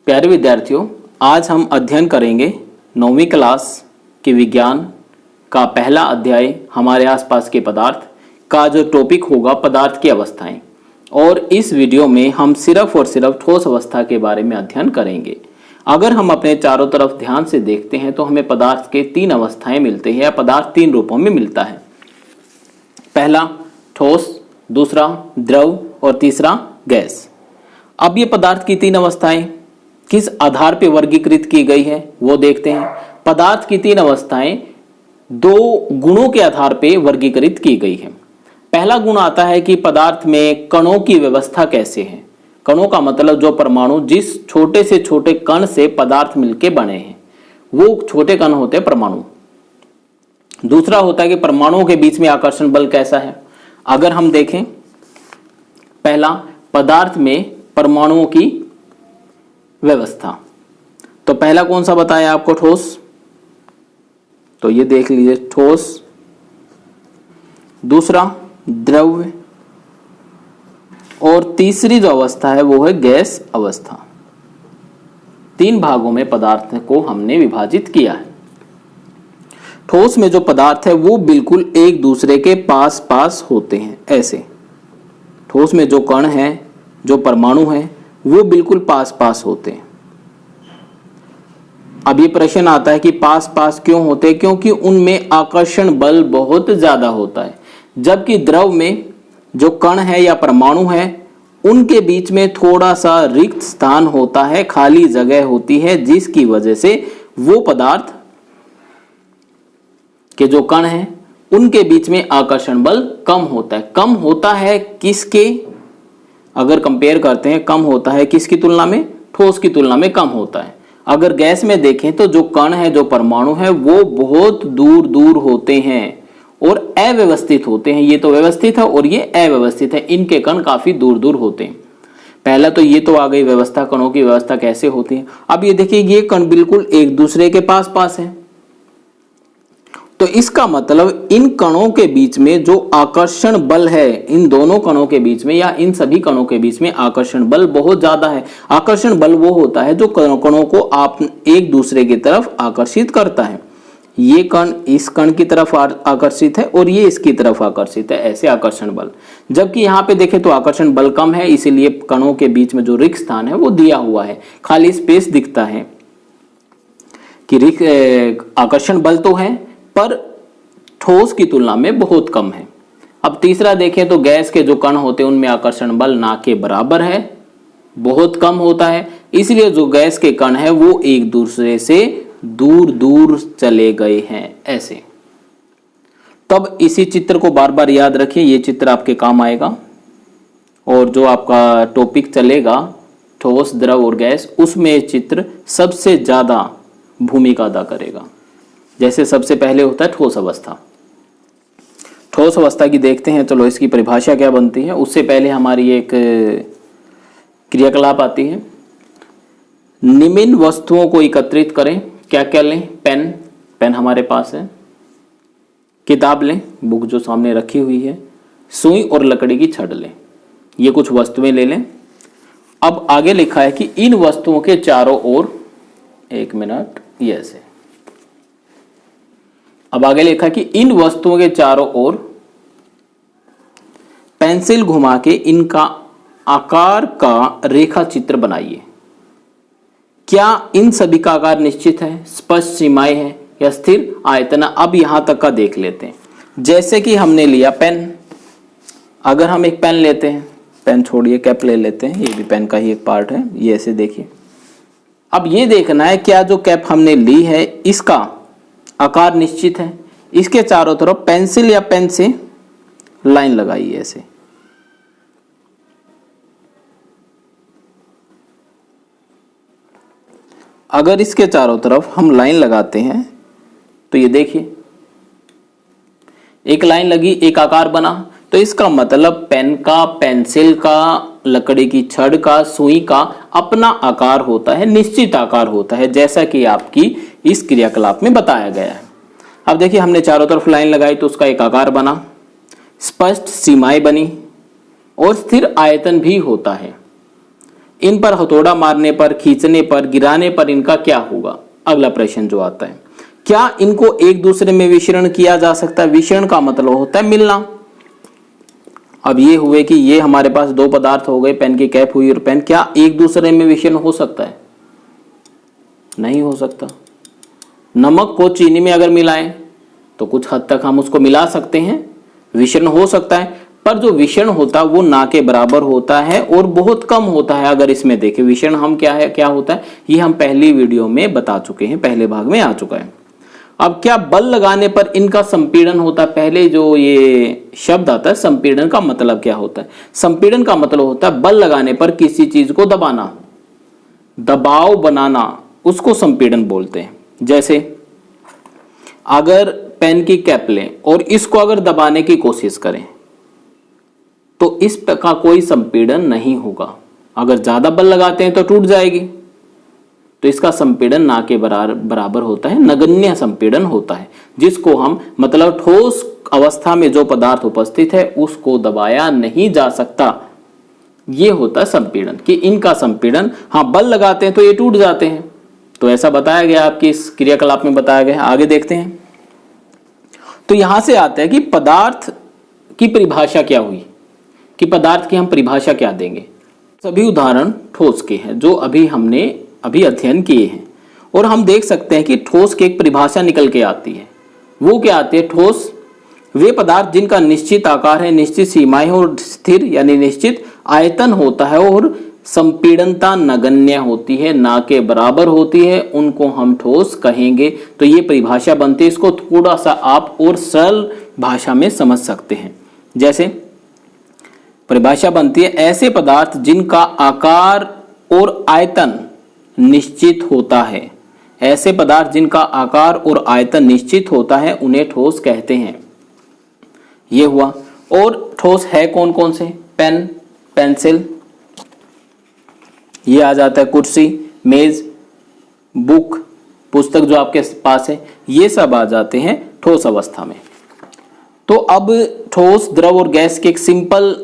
प्यारे विद्यार्थियों, आज हम अध्ययन करेंगे 9वीं क्लास के विज्ञान का पहला अध्याय हमारे आसपास के पदार्थ का जो टॉपिक होगा पदार्थ की अवस्थाएं। और इस वीडियो में हम सिर्फ और सिर्फ ठोस अवस्था के बारे में अध्ययन करेंगे। अगर हम अपने चारों तरफ ध्यान से देखते हैं तो हमें पदार्थ के 3 अवस्थाएं मिलते हैं या पदार्थ 3 रूपों में मिलता है। पहला ठोस, दूसरा द्रव और तीसरा गैस। अब ये पदार्थ की 3 अवस्थाएं किस आधार पर वर्गीकृत की गई है वो देखते हैं। पदार्थ की 3 अवस्थाएं 2 गुणों के आधार पर वर्गीकृत की गई है। पहला गुण आता है कि पदार्थ में कणों की व्यवस्था कैसे है। कणों का मतलब जो परमाणु, जिस छोटे से छोटे कण से पदार्थ मिलके बने हैं वो छोटे कण होते हैं परमाणु। दूसरा होता है कि परमाणुओं के बीच में आकर्षण बल कैसा है। अगर हम देखें, पहला पदार्थ में परमाणुओं की व्यवस्था, तो पहला कौन सा बताया आपको? ठोस। तो ये देख लीजिए, ठोस। दूसरा द्रव्य, और तीसरी जो अवस्था है वो है गैस अवस्था। 3 भागों में पदार्थ को हमने विभाजित किया है। ठोस में जो पदार्थ है वो बिल्कुल एक दूसरे के पास पास होते हैं, ऐसे। ठोस में जो कण है, जो परमाणु है, वो बिल्कुल पास पास होते हैं। अब ये प्रश्न आता है कि पास पास क्यों होते हैं? क्योंकि उनमें आकर्षण बल बहुत ज्यादा होता है। जबकि द्रव में जो कण है या परमाणु है उनके बीच में थोड़ा सा रिक्त स्थान होता है, खाली जगह होती है, जिसकी वजह से वो पदार्थ के जो कण हैं उनके बीच में आकर्षण बल कम होता है। कम होता है किसके? अगर कंपेयर करते हैं, कम होता है किसकी तुलना में? ठोस की तुलना में कम होता है। अगर गैस में देखें तो जो कण है, जो परमाणु है, वो बहुत दूर दूर होते हैं और अव्यवस्थित होते हैं। ये तो व्यवस्थित है और ये अव्यवस्थित है, इनके कण काफी दूर दूर होते हैं। पहला तो ये तो आ गई व्यवस्था, कणों की व्यवस्था कैसे होती है। अब ये देखिए, ये कण बिल्कुल एक दूसरे के पास पास है, तो इसका मतलब इन कणों के बीच में जो आकर्षण बल है, इन दोनों कणों के बीच में या इन सभी कणों के बीच में आकर्षण बल बहुत ज्यादा है। आकर्षण बल वो होता है जो कणों को आप एक दूसरे की तरफ आकर्षित करता है। ये कण इस कण की तरफ आकर्षित है और ये इसकी तरफ आकर्षित है, ऐसे आकर्षण बल। जबकि यहाँ पे देखें तो आकर्षण बल कम है, इसीलिए कणों के बीच में जो रिक्त स्थान है वो दिया हुआ है, खाली स्पेस दिखता है कि आकर्षण बल तो है पर ठोस की तुलना में बहुत कम है। अब तीसरा देखें तो गैस के जो कण होते हैं उनमें आकर्षण बल ना के बराबर है, बहुत कम होता है, इसलिए जो गैस के कण है वो एक दूसरे से दूर दूर चले गए हैं, ऐसे। तब इसी चित्र को बार बार याद रखिए, ये चित्र आपके काम आएगा। और जो आपका टॉपिक चलेगा ठोस, द्रव और गैस, उसमें चित्र सबसे ज्यादा भूमिका अदा करेगा। जैसे सबसे पहले होता है ठोस अवस्था। ठोस अवस्था की देखते हैं, चलो इसकी परिभाषा क्या बनती है। उससे पहले हमारी एक क्रियाकलाप आती है। निम्न वस्तुओं को एकत्रित करें। क्या क्या लें? पेन हमारे पास है, किताब लें, बुक जो सामने रखी हुई है, सुई और लकड़ी की छड़ लें। ये कुछ वस्तुएं ले लें। अब आगे लिखा है कि इन वस्तुओं के चारों ओर, एक मिनट, ये ऐसे। अब आगे लिखा है कि इन वस्तुओं के चारों ओर पेंसिल घुमा के इनका आकार का रेखा चित्र बनाइए। क्या इन सभी का आकार निश्चित है, स्पष्ट सीमाएं हैं या स्थिर आयतन? अब यहां तक का देख लेते हैं। जैसे कि हमने लिया पेन, अगर हम एक पेन लेते हैं, पेन छोड़िए, कैप ले लेते हैं, ये भी पेन का ही एक पार्ट है, ये ऐसे देखिए। अब ये देखना है क्या जो कैप हमने ली है इसका आकार निश्चित है। इसके चारों तरफ पेंसिल या पेन से लाइन लगाइए ऐसे। अगर इसके चारों तरफ हम लाइन लगाते हैं तो ये देखिए, एक लाइन लगी, एक आकार बना, तो इसका मतलब पेन का, पेंसिल का, लकड़ी की छड़ का, सुई का अपना आकार होता है, निश्चित आकार होता है, जैसा कि आपकी इस क्रियाकलाप में बताया गया है। अब देखिए, हमने चारों तरफ लाइन लगाई तो उसका एक आकार बना, स्पष्ट सीमाएं बनी और स्थिर आयतन भी होता है। इन पर हथौड़ा मारने पर, खींचने पर, गिराने पर इनका क्या होगा? अगला प्रश्न जो आता है, क्या इनको एक दूसरे में विषरण किया जा सकता है? विषरण का मतलब होता है मिलना। अब ये हुए कि ये हमारे पास दो पदार्थ हो गए, पेन की कैप हुई और पेन, क्या एक दूसरे में विषरण हो सकता है? नहीं हो सकता। नमक को चीनी में अगर मिलाएं तो कुछ हद तक हम उसको मिला सकते हैं, विषरण हो सकता है, पर जो विषरण होता है वो ना के बराबर होता है और बहुत कम होता है। अगर इसमें देखें विषरण हम क्या होता है, ये हम पहली वीडियो में बता चुके हैं, पहले भाग में आ चुका है। अब क्या बल लगाने पर इनका संपीड़न होता है? पहले जो ये शब्द आता है संपीड़न का मतलब क्या होता है? संपीड़न का मतलब होता है बल लगाने पर किसी चीज को दबाना, दबाव बनाना, उसको संपीड़न बोलते हैं। जैसे अगर पेन की कैप लें और इसको अगर दबाने की कोशिश करें तो इस का कोई संपीड़न नहीं होगा। अगर ज्यादा बल लगाते हैं तो टूट जाएगी, तो इसका संपीड़न ना के बराबर होता है, नगण्य संपीड़न होता है, जिसको हम मतलब ठोस अवस्था में जो पदार्थ उपस्थित है उसको दबाया नहीं जा सकता। ये होता है संपीड़न, कि इनका संपीड़न, हाँ बल लगाते हैं तो ये टूट जाते हैं। तो ऐसा बताया गया आपकी इस क्रियाकलाप में बताया गया है। आगे देखते हैं। तो यहां से आता है कि पदार्थ की परिभाषा क्या हुई, कि पदार्थ की हम परिभाषा क्या देंगे। सभी उदाहरण ठोस के हैं जो हमने अभी अध्ययन किए हैं, और हम देख सकते हैं कि ठोस की एक परिभाषा निकल के आती है। वो क्या आती है? ठोस वे पदार्थ जिनका निश्चित आकार है, निश्चित सीमाएं और स्थिर यानी निश्चित आयतन होता है और संपीड़नता नगण्य होती है, ना के बराबर होती है, उनको हम ठोस कहेंगे। तो ये परिभाषा बनती है। इसको थोड़ा सा आप और सरल भाषा में समझ सकते हैं। जैसे परिभाषा बनती है, ऐसे पदार्थ जिनका आकार और आयतन निश्चित होता है, ऐसे पदार्थ जिनका आकार और आयतन निश्चित होता है उन्हें ठोस कहते हैं। ये हुआ। और ठोस है कौन कौन से? पेन, पेंसिल, ये आ जाता है कुर्सी, मेज, बुक, पुस्तक जो आपके पास है, ये सब आ जाते हैं ठोस अवस्था में। तो अब ठोस, द्रव और गैस के एक सिंपल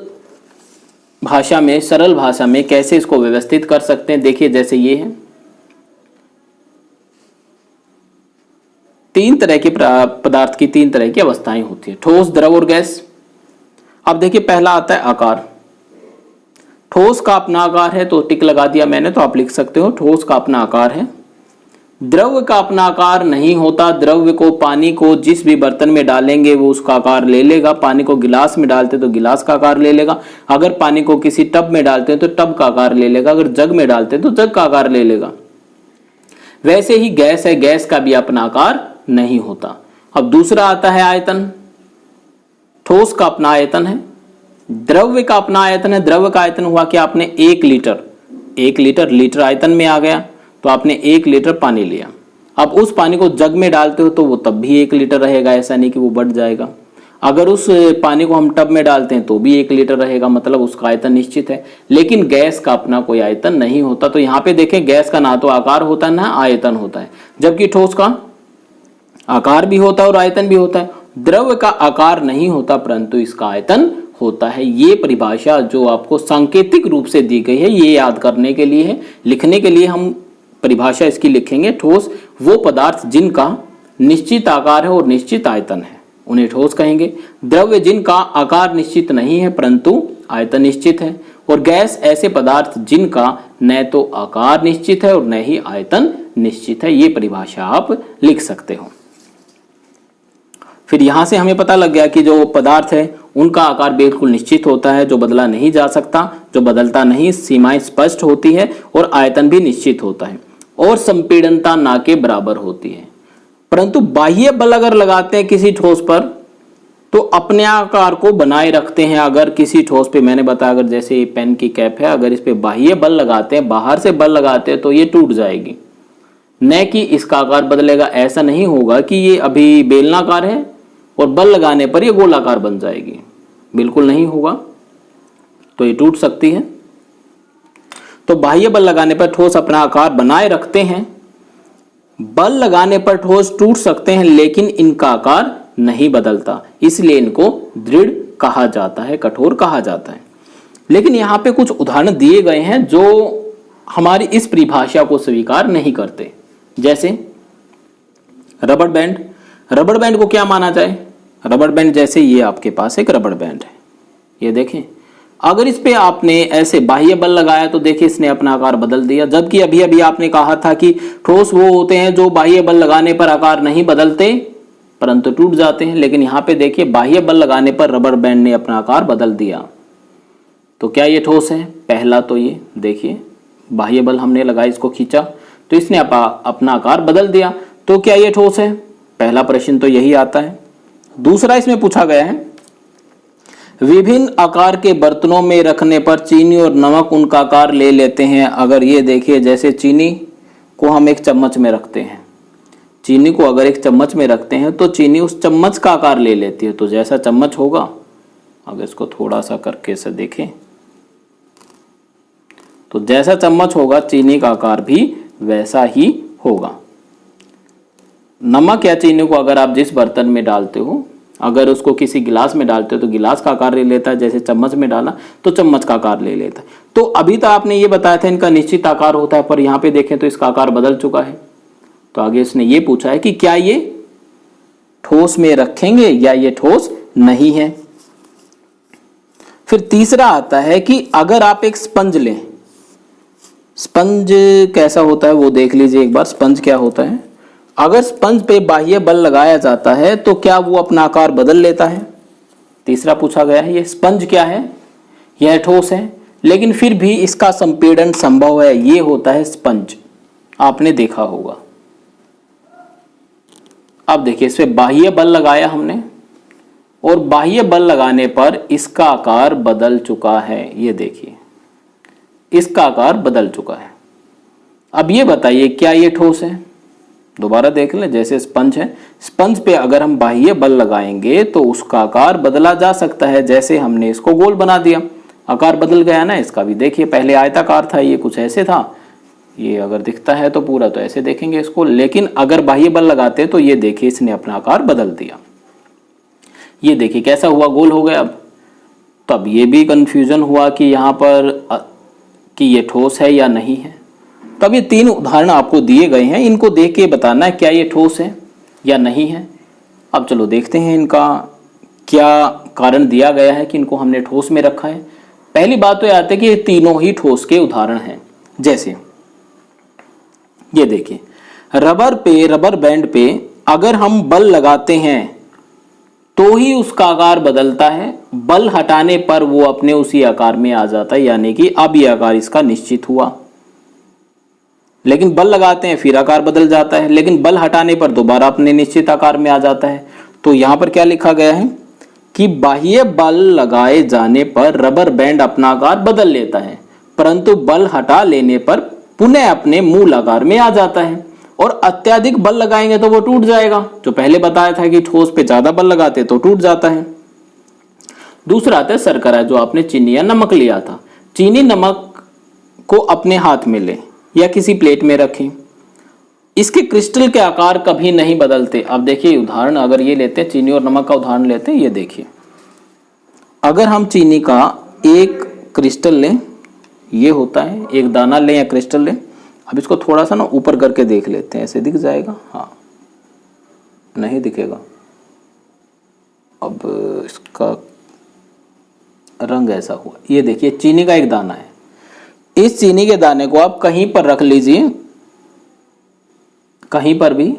भाषा में, सरल भाषा में कैसे इसको व्यवस्थित कर सकते हैं, देखिए। जैसे ये है, तीन तरह के पदार्थ की तीन तरह की अवस्थाएं होती है, ठोस, द्रव और गैस। अब देखिए पहला आता है आकार। ठोस का अपना आकार है तो टिक लगा दिया मैंने, तो आप लिख सकते हो ठोस का अपना आकार है। द्रव का अपना आकार नहीं होता। द्रव्य को, पानी को जिस भी बर्तन में डालेंगे वो उसका आकार ले लेगा। पानी को गिलास में डालते तो गिलास का आकार ले लेगा, अगर पानी को किसी टब में डालते हैं तो टब का आकार ले लेगा, अगर जग में डालते हैं तो जग का आकार ले लेगा। वैसे ही गैस है, गैस का भी अपना आकार नहीं होता। अब दूसरा आता है आयतन। ठोस का अपना आयतन है, द्रव्य का अपना आयतन है। द्रव्य का आयतन हुआ कि आपने 1 लीटर, लीटर आयतन में आ गया, तो आपने 1 लीटर पानी लिया। अब उस पानी को जग में डालते हो तो वो तब भी 1 लीटर रहेगा, ऐसा नहीं कि वो बढ़ जाएगा। अगर उस पानी को हम टब में डालते हैं तो भी 1 लीटर रहेगा, मतलब उसका आयतन निश्चित है। लेकिन गैस का अपना कोई आयतन नहीं होता। तो यहाँ पे देखें, गैस का ना तो आकार होता है ना आयतन होता है, जबकि ठोस का आकार भी होता है और आयतन भी होता है। द्रव्य का आकार नहीं होता परंतु इसका आयतन होता है। ये परिभाषा जो आपको सांकेतिक रूप से दी गई है, ये याद करने के लिए है। लिखने के लिए हम परिभाषा इसकी लिखेंगे, ठोस वो पदार्थ जिनका निश्चित आकार है और निश्चित आयतन है, उन्हें ठोस कहेंगे। द्रव्य जिनका आकार निश्चित नहीं है परंतु आयतन निश्चित है। और गैस ऐसे पदार्थ जिनका न तो आकार निश्चित है और न ही आयतन निश्चित है। ये परिभाषा आप लिख सकते हो। फिर यहां से हमें पता लग गया कि जो पदार्थ है उनका आकार बिल्कुल निश्चित होता है, जो बदला नहीं जा सकता, जो बदलता नहीं, सीमाएं स्पष्ट होती है, और आयतन भी निश्चित होता है, और संपीड़नता ना के बराबर होती है। परंतु बाह्य बल अगर लगाते हैं किसी ठोस पर तो अपने आकार को बनाए रखते हैं। अगर किसी ठोस पे, मैंने बताया, अगर जैसे ये पेन की कैप है, अगर इस पे बाह्य बल लगाते हैं, बाहर से बल लगाते हैं तो ये टूट जाएगी, न कि इसका आकार बदलेगा। ऐसा नहीं होगा कि ये अभी बेलनाकार है और बल लगाने पर ये गोलाकार बन जाएगी, बिल्कुल नहीं होगा। तो ये टूट सकती है। तो बाह्य बल लगाने पर ठोस अपना आकार बनाए रखते हैं, बल लगाने पर ठोस टूट सकते हैं, लेकिन इनका आकार नहीं बदलता, इसलिए इनको दृढ़ कहा जाता है, कठोर कहा जाता है। लेकिन यहाँ पे कुछ उदाहरण दिए गए हैं जो हमारी इस परिभाषा को स्वीकार नहीं करते। जैसे रबड़ बैंड, रबड़ बैंड को क्या माना जाए? रबड़ बैंड जैसे ये आपके पास एक रबड़ बैंड है, ये देखें, अगर इस पे आपने ऐसे बाह्य बल लगाया तो देखिए इसने अपना आकार बदल दिया, जबकि अभी अभी आपने कहा था कि ठोस वो होते हैं जो बाह्य बल लगाने पर आकार नहीं बदलते परंतु टूट जाते हैं। लेकिन यहाँ पे देखिए बाह्य बल लगाने पर रबड़ बैंड ने अपना आकार बदल दिया, तो क्या ये ठोस है? पहला तो ये देखिए बाह्य बल हमने लगाया, इसको खींचा तो इसने अपना आकार बदल दिया, तो क्या ये ठोस है? पहला प्रश्न तो यही आता है। दूसरा इसमें पूछा गया है, विभिन्न आकार के बर्तनों में रखने पर चीनी और नमक उनका आकार ले लेते हैं। अगर ये देखिए जैसे चीनी को हम एक चम्मच में रखते हैं, चीनी को अगर एक चम्मच में रखते हैं तो चीनी उस चम्मच का आकार ले लेती है, तो जैसा चम्मच होगा, अगर इसको थोड़ा सा करके से देखें तो जैसा चम्मच होगा चीनी का आकार भी वैसा ही होगा। नमक या चीनी को अगर आप जिस बर्तन में डालते हो, अगर उसको किसी गिलास में डालते हो तो गिलास का आकार ले लेता है, जैसे चम्मच में डाला तो चम्मच का आकार ले लेता है। तो अभी तो आपने ये बताया था इनका निश्चित आकार होता है, पर यहाँ पे देखें तो इसका आकार बदल चुका है। तो आगे इसने ये पूछा है कि क्या ये ठोस में रखेंगे या ये ठोस नहीं है। फिर तीसरा आता है कि अगर आप एक स्पंज लें, स्पंज कैसा होता है वो देख लीजिए एक बार, स्पंज क्या होता है। अगर स्पंज पे बाह्य बल लगाया जाता है तो क्या वो अपना आकार बदल लेता है? तीसरा पूछा गया है, ये स्पंज क्या है? यह ठोस है, लेकिन फिर भी इसका संपीड़न संभव है, ये होता है स्पंज, आपने देखा होगा। अब देखिए इस पे बाह्य बल लगाया हमने और बाह्य बल लगाने पर इसका आकार बदल चुका है, ये देखिए इसका आकार बदल चुका है। अब ये बताइए क्या ये ठोस है? दोबारा देख लें, जैसे स्पंज है, स्पंज पे अगर हम बाह्य बल लगाएंगे तो उसका आकार बदला जा सकता है। जैसे हमने इसको गोल बना दिया, आकार बदल गया ना इसका भी। देखिए पहले आयताकार था, ये कुछ ऐसे था, ये अगर दिखता है तो पूरा तो ऐसे देखेंगे इसको, लेकिन अगर बाह्य बल लगाते तो ये देखिए इसने अपना आकार बदल दिया, ये देखिए कैसा हुआ, गोल हो गया। अब तब ये भी कंफ्यूजन हुआ कि यहाँ पर कि ये ठोस है या नहीं है। तब ये तीन उदाहरण आपको दिए गए हैं, इनको देख के बताना है क्या ये ठोस है या नहीं है। अब चलो देखते हैं इनका क्या कारण दिया गया है कि इनको हमने ठोस में रखा है। पहली बात तो यह आती है कि ये तीनों ही ठोस के उदाहरण हैं। जैसे ये देखिए रबर बैंड पे अगर हम बल लगाते हैं तो ही उसका आकार बदलता है, बल हटाने पर वो अपने उसी आकार में आ जाता है, यानी कि अब ये आकार इसका निश्चित हुआ। लेकिन बल लगाते हैं फिर आकार बदल जाता है, लेकिन बल हटाने पर दोबारा अपने निश्चित आकार में आ जाता है। तो यहां पर क्या लिखा गया है कि बाह्य बल लगाए जाने पर रबर बैंड अपना आकार बदल लेता है, परंतु बल हटा लेने पर पुनः अपने मूल आकार में आ जाता है। और अत्यधिक बल लगाएंगे तो वो टूट जाएगा, जो पहले बताया था कि ठोस पे ज्यादा बल लगाते तो टूट जाता है। दूसरा आता है शर्करा, जो आपने चीनी या नमक लिया था। चीनी नमक को अपने हाथ में ले या किसी प्लेट में रखें, इसके क्रिस्टल के आकार कभी नहीं बदलते। अब देखिए उदाहरण अगर ये लेते हैं, चीनी और नमक का उदाहरण लेते हैं, ये देखिए अगर हम चीनी का एक क्रिस्टल लें, ये होता है एक दाना लें या क्रिस्टल लें। अब इसको थोड़ा सा ना ऊपर करके देख लेते हैं, ऐसे दिख जाएगा? हाँ, नहीं दिखेगा। अब इसका रंग ऐसा हुआ, ये देखिए चीनी का एक दाना है। इस चीनी के दाने को आप कहीं पर रख लीजिए, कहीं पर भी,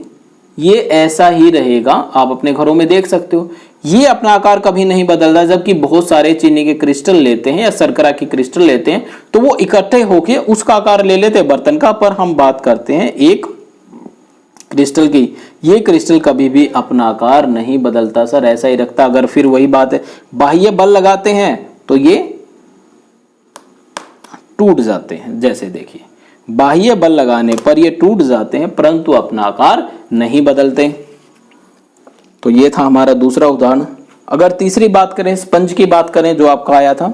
ये ऐसा ही रहेगा। आप अपने घरों में देख सकते हो, ये अपना आकार कभी नहीं बदलता। जबकि बहुत सारे चीनी के क्रिस्टल लेते हैं या शर्करा की क्रिस्टल लेते हैं तो वो इकट्ठे होके उसका आकार ले लेते हैं बर्तन का। पर हम बात करते हैं एक क्रिस्टल की, ये क्रिस्टल कभी भी अपना आकार नहीं बदलता सर, ऐसा ही रखता। अगर फिर वही बात है, बाह्य बल लगाते हैं तो ये टूट जाते हैं। जैसे देखिए बाह्य बल लगाने पर ये टूट जाते हैं परंतु अपना आकार नहीं बदलते। तो ये था हमारा दूसरा उदाहरण। अगर तीसरी बात करें, स्पंज की बात करें, जो आपका आया था,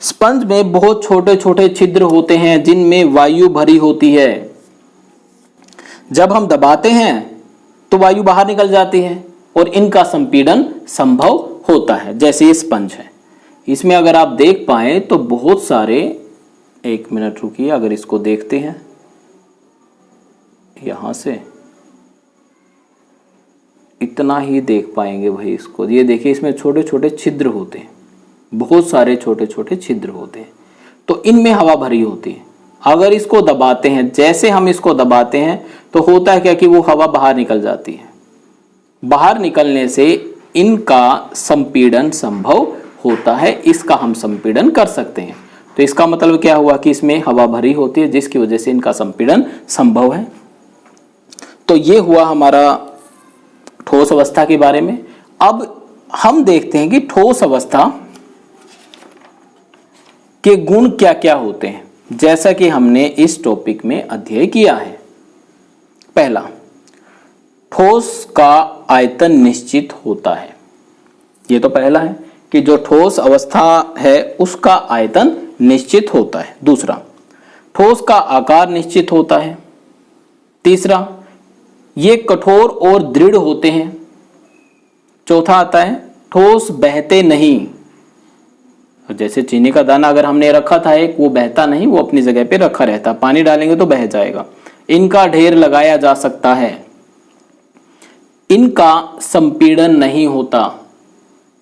स्पंज में बहुत छोटे छोटे छिद्र होते हैं जिनमें वायु भरी होती है। जब हम दबाते हैं तो वायु बाहर निकल जाती है और इनका संपीड़न संभव होता है। जैसे ये स्पंज है, इसमें अगर आप देख पाए तो बहुत सारे एक मिनट रुकिए, अगर इसको देखते हैं यहां से इतना ही देख पाएंगे भाई इसको। ये देखिए इसमें छोटे छोटे छिद्र होते हैं, बहुत सारे छोटे छोटे छिद्र होते हैं, तो इनमें हवा भरी होती है। अगर इसको दबाते हैं, जैसे हम इसको दबाते हैं तो होता है क्या कि वो हवा बाहर निकल जाती है। बाहर निकलने से इनका संपीड़न संभव होता है, इसका हम संपीड़न कर सकते हैं। तो इसका मतलब क्या हुआ कि इसमें हवा भरी होती है जिसकी वजह से इनका संपीड़न संभव है। तो ये हुआ हमारा ठोस अवस्था के बारे में। अब हम देखते हैं कि ठोस अवस्था के गुण क्या क्या होते हैं, जैसा कि हमने इस टॉपिक में अध्ययन किया है। पहला, ठोस का आयतन निश्चित होता है। ये तो पहला है कि जो ठोस अवस्था है उसका आयतन निश्चित होता है। दूसरा, ठोस का आकार निश्चित होता है। तीसरा, ये कठोर और दृढ़ होते हैं। चौथा आता है, ठोस बहते नहीं। जैसे चीनी का दाना अगर हमने रखा था एक, वो बहता नहीं, वो अपनी जगह पे रखा रहता, पानी डालेंगे तो बह जाएगा। इनका ढेर लगाया जा सकता है। इनका संपीड़न नहीं होता।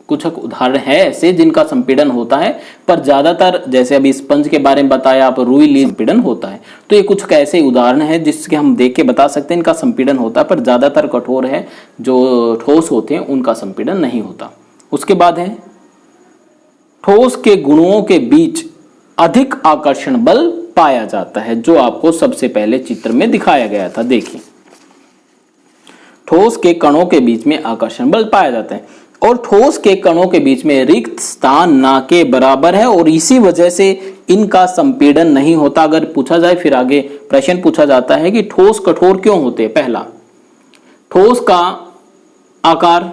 कुछ उदाहरण है ऐसे जिनका संपीड़न होता है, पर ज्यादातर जैसे अभी स्पंज के बारे में बताया, आप रुई ली संपीड़न होता है। तो ये कुछ ऐसे उदाहरण है जिसके हम देख के बता सकते हैं इनका संपीड़न होता है, पर ज्यादातर कठोर है जो ठोस होते हैं उनका संपीड़न नहीं होता। उसके बाद है, ठोस के गुणों के बीच अधिक आकर्षण बल पाया जाता है, जो आपको सबसे पहले चित्र में दिखाया गया था। देखिए, ठोस के कणों के बीच में आकर्षण बल पाया जाता है और ठोस के कणों के बीच में रिक्त स्थान ना के बराबर है और इसी वजह से इनका संपीड़न नहीं होता। अगर पूछा जाए, फिर आगे प्रश्न पूछा जाता है कि ठोस कठोर क्यों होते हैं। पहला, ठोस का आकार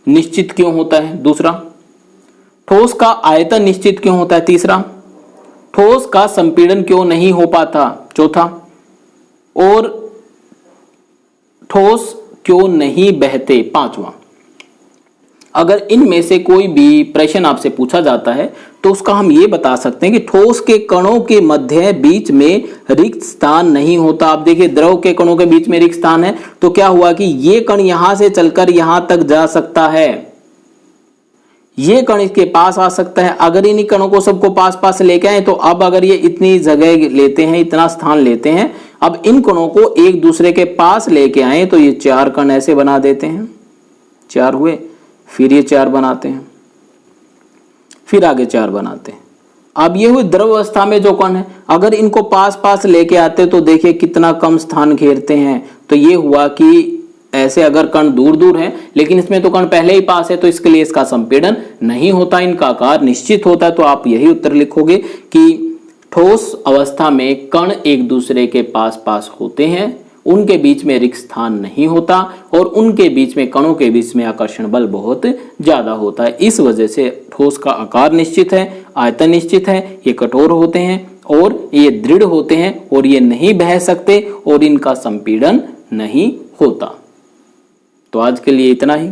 निश्चित क्यों होता है। दूसरा, ठोस का आयतन निश्चित क्यों होता है। तीसरा, ठोस का संपीड़न क्यों नहीं हो पाता। चौथा, और ठोस क्यों नहीं बहते। पांचवा, अगर इनमें से कोई भी प्रश्न आपसे पूछा जाता है तो उसका हम ये बता सकते हैं कि ठोस के कणों के मध्य बीच में रिक्त स्थान नहीं होता। आप देखिए, द्रव के कणों के बीच में रिक्त स्थान है, तो क्या हुआ कि ये कण यहां से चलकर यहां तक जा सकता है, ये कण इसके पास आ सकता है। अगर इन्हीं कणों को सबको पास पास लेके आए, तो अब अगर ये इतनी जगह लेते हैं, इतना स्थान लेते हैं, अब इन कणों को एक दूसरे के पास लेके आए तो ये चार कण ऐसे बना देते हैं। चार हुए, फिर ये चार बनाते हैं, फिर आगे चार बनाते हैं। अब ये हुई द्रव अवस्था में जो कण है, अगर इनको पास पास लेके आते तो देखिए कितना कम स्थान घेरते हैं। तो ये हुआ कि ऐसे अगर कण दूर दूर है, लेकिन इसमें तो कण पहले ही पास है, तो इसके लिए इसका संपीड़न नहीं होता, इनका आकार निश्चित होता है। तो आप यही उत्तर लिखोगे कि ठोस अवस्था में कण एक दूसरे के पास पास होते हैं, उनके बीच में रिक्त स्थान नहीं होता और उनके बीच में कणों के बीच में आकर्षण बल बहुत ज्यादा होता है। इस वजह से ठोस का आकार निश्चित है, आयतन निश्चित है, ये कठोर होते हैं और ये दृढ़ होते हैं और ये नहीं बह सकते और इनका संपीड़न नहीं होता। तो आज के लिए इतना ही।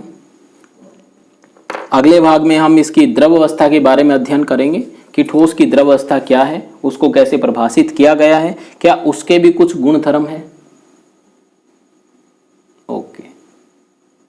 अगले भाग में हम इसकी द्रव अवस्था के बारे में अध्ययन करेंगे कि ठोस की द्रव अवस्था क्या है, उसको कैसे परिभाषित किया गया है, क्या उसके भी कुछ गुण धर्म है।